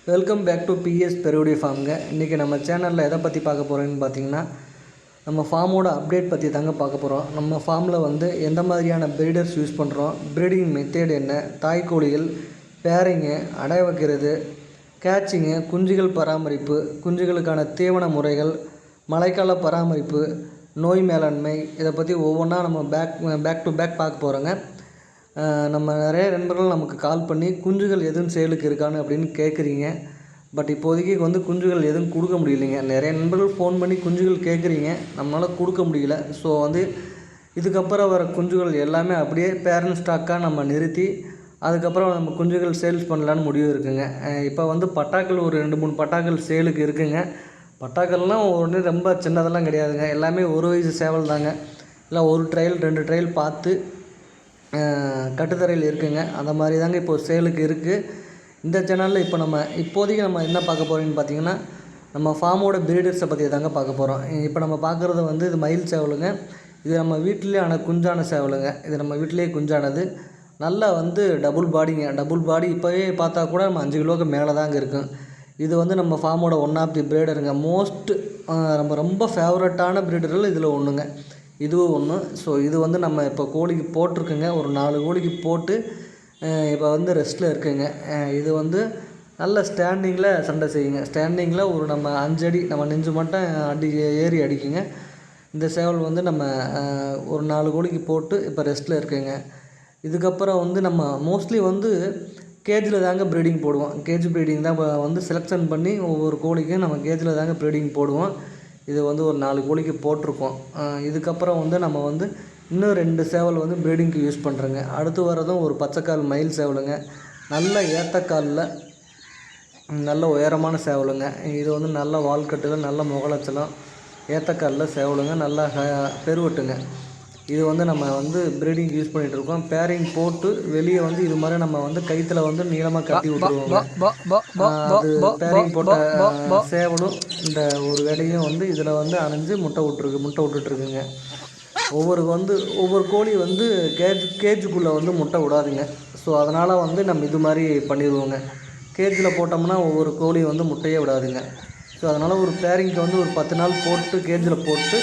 Welcome back to PS Peruvudaiya ஃபார்முங்க. இன்றைக்கி நம்ம சேனலில் எதை பற்றி பார்க்க போகிறோன்னு பார்த்தீங்கன்னா, நம்ம ஃபார்மோட அப்டேட் பற்றி தாங்க பார்க்க போகிறோம். நம்ம ஃபார்மில் வந்து எந்த மாதிரியான ப்ரீடர்ஸ் யூஸ் பண்ணுறோம், ப்ரீடிங் மெத்தேட் என்ன, தாய்க்கோழிகள், பேரிங்கு, அடை வைக்கிறது, கேட்சிங்கு, குஞ்சுகள் பராமரிப்பு, குஞ்சுகளுக்கான தீவன முறைகள், மழைக்கால பராமரிப்பு, நோய் மேலாண்மை, இதை பற்றி ஒவ்வொன்றா நம்ம பேக் டு பேக் பார்க்க போகிறோங்க. நம்ம நிறைய நண்பர்கள் நமக்கு கால் பண்ணி குஞ்சுகள் எதுவும் சேலுக்கு இருக்கான்னு அப்படின்னு கேட்குறீங்க. பட் இப்போதைக்கு வந்து குஞ்சுகள் எதுவும் கொடுக்க முடியலைங்க. நிறைய நண்பர்கள் ஃபோன் பண்ணி குஞ்சுகள் கேட்குறீங்க, நம்மளால் கொடுக்க முடியல. ஸோ வந்து இதுக்கப்புறம் வர குஞ்சுகள் எல்லாமே அப்படியே பேரண்ட் ஸ்டாக்காக நம்ம நிறுத்தி அதுக்கப்புறம் நம்ம குஞ்சுகள் சேல்ஸ் பண்ணலான்னு முடிவு இருக்குங்க. இப்போ வந்து பட்டாக்கள் ஒரு 2-3 பட்டாக்கள் சேலுக்கு இருக்குங்க. பட்டாக்கள்லாம் ஒன்று ரொம்ப சின்னதெல்லாம் கிடையாதுங்க. எல்லாமே ஒரு வயசு சேவல் தாங்க. இல்லை ஒரு ட்ரையல் 2 ட்ரையல் பார்த்து கட்டுத்தரையில் இருக்குங்க. அந்த மாதிரி தாங்க இப்போது சேலுக்கு இருக்குது. இந்த சேனலில் இப்போ இப்போதைக்கு நம்ம என்ன பார்க்க போகிறோம்னு பார்த்தீங்கன்னா, நம்ம ஃபார்மோட ப்ரீடர்ஸை பற்றி தாங்க பார்க்க போகிறோம். இப்போ நம்ம பார்க்குறது வந்து இது மயில் சேவலுங்க. இது நம்ம வீட்டிலே குஞ்சான சேவலுங்க. இது நம்ம வீட்டிலேயே குஞ்சானது. நல்லா வந்து டபுள் பாடிங்க. டபுள் பாடி இப்போவே பார்த்தா கூட நம்ம 5 கிலோவுக்கு மேலே தாங்க இருக்கும். இது வந்து நம்ம ஃபார்மோட ஒன் ஆஃப் தி ப்ரீடருங்க. நம்ம ரொம்ப ஃபேவரட்டான ப்ரீடர்கள் இதில் ஒன்றுங்க. இதுவும் ஒன்று. ஸோ இது வந்து நம்ம இப்போ கோழிக்கு போட்டிருக்குங்க. ஒரு 4 கோழிக்கு போட்டு இப்போ வந்து ரெஸ்ட்டில் இருக்குங்க. இது வந்து நல்ல ஸ்டாண்டிங்கில் சண்டை செய்யுங்க. ஸ்டாண்டிங்கில் ஒரு நம்ம 5 அடி நம்ம நெஞ்சு மட்டும் ஏறி அடிக்குங்க. இந்த சேவல் வந்து நம்ம ஒரு 4 கோழிக்கு போட்டு இப்போ ரெஸ்ட்டில் இருக்குங்க. இதுக்கப்புறம் வந்து நம்ம மோஸ்ட்லி வந்து கேஜில் தாங்க ப்ரீடிங் போடுவோம். கேஜ் ப்ரீடிங் தான் வந்து செலெக்ஷன் பண்ணி ஒவ்வொரு கோழிக்கும் நம்ம கேஜில் தாங்க ப்ரீடிங் போடுவோம். இது வந்து ஒரு 4 கோழிக்கு போட்டிருக்கோம். இதுக்கப்புறம் வந்து நம்ம வந்து இன்னும் 2 சேவல் வந்து ப்ரீடிங்க்கு யூஸ் பண்ணுறோங்க. அடுத்து வரதும் ஒரு பச்சைக்கால் மயில் சேவலுங்க. நல்ல ஏத்தக்காலில் நல்ல உயரமான சேவலுங்க. இது வந்து நல்ல வால்கட்டுகள், நல்ல முகலட்சணம், ஏத்தக்காலில் சேவலுங்க. நல்லா பெருவட்டுங்க. இது வந்து நம்ம வந்து ப்ரீடிங் யூஸ் பண்ணிகிட்ருக்கோம். பேரிங் போட்டு வெளியே வந்து இது மாதிரி நம்ம வந்து கயிற்றுல வந்து நீளமாக கட்டி விட்டுருவோங்க. அது பேரிங் போட்ட சேவலும் இந்த ஒரு வேலையும் வந்து இதில் வந்து அணைஞ்சு முட்டை விட்டுட்ருக்குங்க. ஒவ்வொரு கோழி வந்து கேஜுக்குள்ளே வந்து முட்டை விடாதுங்க. ஸோ அதனால் வந்து நம்ம இது மாதிரி பண்ணிடுவோங்க. கேஜில் போட்டோம்னா ஒவ்வொரு கோழி வந்து முட்டையே விடாதுங்க. ஸோ அதனால் ஒரு பேரிங்க்கு வந்து ஒரு 10 நாள் போட்டு கேஜில் போட்டு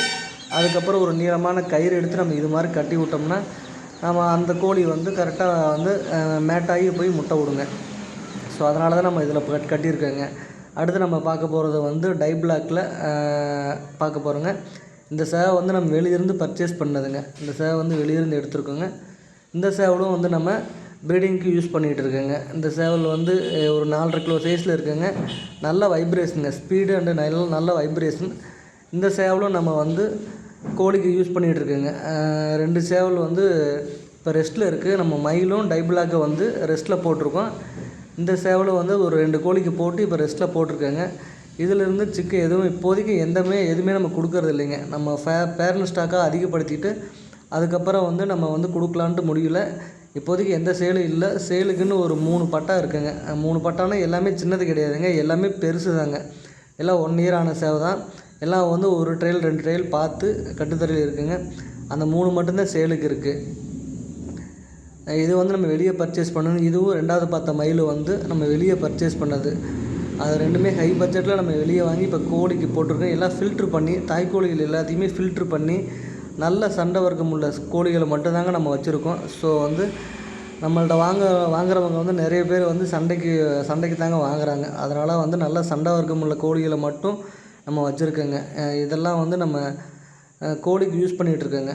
அதுக்கப்புறம் ஒரு நீளமான கயிறு எடுத்து நம்ம இது மாதிரி கட்டி விட்டோம்னா நம்ம அந்த கோழி வந்து கரெக்டாக வந்து மேட்டாகி போய் முட்டை விடுங்க. ஸோ அதனால தான் நம்ம இதில் கட்டியிருக்கோங்க. அடுத்து நம்ம பார்க்க போகிறது வந்து டை பிளாக்கில் பார்க்க போகிறோங்க. இந்த சேவை வந்து நம்ம வெளியிருந்து பர்ச்சேஸ் பண்ணதுங்க. இந்த சேவை வந்து வெளியிருந்து எடுத்துருக்கோங்க. இந்த சேவலும் வந்து நம்ம ப்ரீடிங்க்கு யூஸ் பண்ணிகிட்டு இருக்கோங்க. இந்த சேவல் வந்து ஒரு 4.5 கிலோ சைஸில் இருக்குங்க. நல்ல வைப்ரேஷனுங்க, ஸ்பீடு அண்டு நல்ல வைப்ரேஷன். இந்த சேவலும் நம்ம வந்து கோழிக்கு யூஸ் பண்ணிகிட்ருக்குங்க. 2 சேவல் வந்து இப்போ ரெஸ்ட்டில் இருக்குது. நம்ம மயிலும் டைபிளாக்கை வந்து ரெஸ்ட்டில் போட்டிருக்கோம். இந்த சேவலும் வந்து ஒரு 2 கோழிக்கு போட்டு இப்போ ரெஸ்ட்டில் போட்டிருக்கேங்க. இதிலிருந்து சிக்கு எதுவும் இப்போதைக்கு எதுவுமே நம்ம கொடுக்கறது இல்லைங்க. நம்ம பேரண்ட் ஸ்டாக்காக அதிகப்படுத்திட்டு அதுக்கப்புறம் வந்து நம்ம வந்து கொடுக்கலான்ட்டு முடியல. இப்போதைக்கு எந்த சேலும் இல்லை. சேலுக்குன்னு ஒரு 3 பட்டா இருக்குங்க. 3 பட்டானா எல்லாமே சின்னது கிடையாதுங்க. எல்லாமே பெருசு தாங்க. எல்லாம் 1 இயர் ஆன சேவை தான். எல்லாம் வந்து ஒரு ட்ரையல் 2 ட்ரையல் பார்த்து கட்டுத்தரையில் இருக்குங்க. அந்த 3 மட்டும்தான் சேலுக்கு இருக்குது. இது வந்து நம்ம வெளியே பர்ச்சேஸ் பண்ணணும். இதுவும் 2வது பார்த்த மயில் வந்து நம்ம வெளியே பர்ச்சேஸ் பண்ணது. அது 2மே ஹை பட்ஜெட்டில் நம்ம வெளியே வாங்கி இப்போ கோழிக்கு போட்டிருக்கோம். எல்லாம் ஃபில்ட்ரு பண்ணி தாய்க்கோழிகள் எல்லாத்தையுமே ஃபில்ட்ரு பண்ணி நல்ல சண்டை வர்க்கம் உள்ள கோழிகளை மட்டும்தாங்க நம்ம வச்சுருக்கோம். ஸோ வந்து நம்மள்ட்ட வாங்குறவங்க வந்து நிறைய பேர் வந்து சண்டைக்கு தாங்க வாங்குகிறாங்க. அதனால் வந்து நல்ல சண்டை வர்க்கம் உள்ள கோழிகளை மட்டும் நம்ம வச்சுருக்கோங்க. இதெல்லாம் வந்து நம்ம கோழிக்கு யூஸ் பண்ணிகிட்ருக்கோங்க.